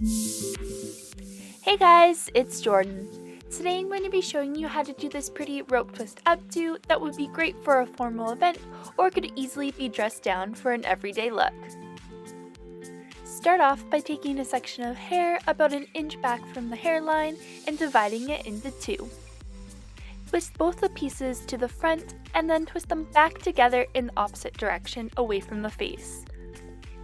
Hey guys, it's Jordan. Today I'm going to be showing you how to do this pretty rope twist updo that would be great for a formal event or could easily be dressed down for an everyday look. Start off by taking a section of hair about an inch back from the hairline and dividing it into two. Twist both the pieces to the front and then twist them back together in the opposite direction away from the face.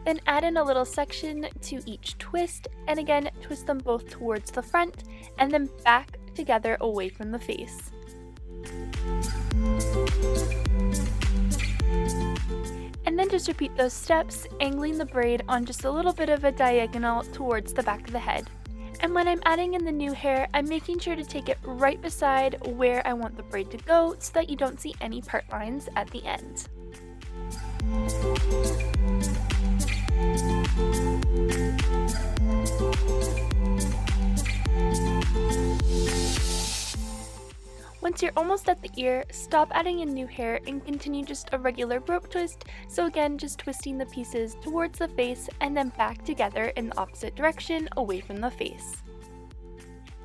Then add in a little section to each twist and again twist them both towards the front and then back together away from the face. And then just repeat those steps, angling the braid on just a little bit of a diagonal towards the back of the head. And when I'm adding in the new hair, I'm making sure to take it right beside where I want the braid to go so that you don't see any part lines at the end. Once you're almost at the ear, stop adding in new hair and continue just a regular rope twist, so again just twisting the pieces towards the face and then back together in the opposite direction away from the face.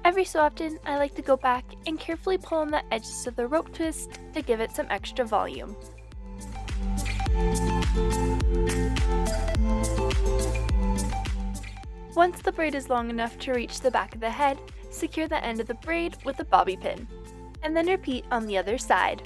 Every so often I like to go back and carefully pull on the edges of the rope twist to give it some extra volume. Once the braid is long enough to reach the back of the head, secure the end of the braid with a bobby pin, and then repeat on the other side.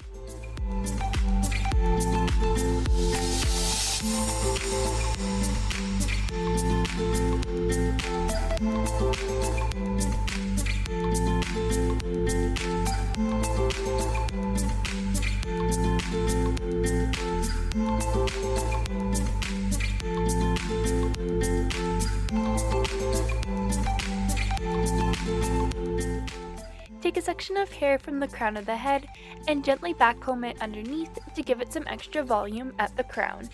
Take a section of hair from the crown of the head and gently backcomb it underneath to give it some extra volume at the crown.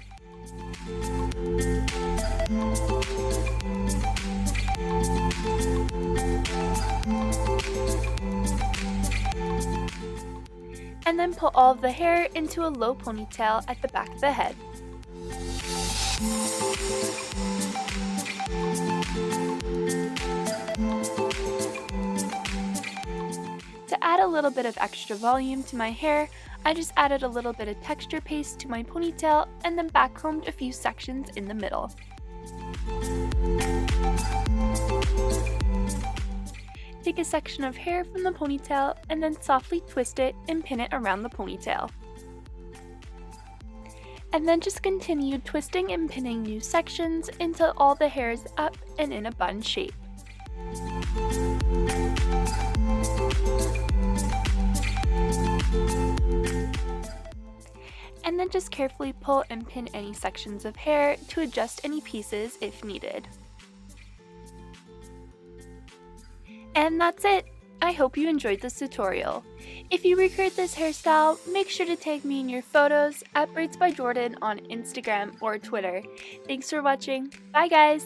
And then pull all of the hair into a low ponytail at the back of the head. To add a little bit of extra volume to my hair, I just added a little bit of texture paste to my ponytail and then backcombed a few sections in the middle. Take a section of hair from the ponytail and then softly twist it and pin it around the ponytail. And then just continue twisting and pinning new sections until all the hair is up and in a bun shape. And then just carefully pull and pin any sections of hair to adjust any pieces if needed. And that's it! I hope you enjoyed this tutorial. If you recreate this hairstyle, make sure to tag me in your photos at Braids by Jordan on Instagram or Twitter. Thanks for watching. Bye guys!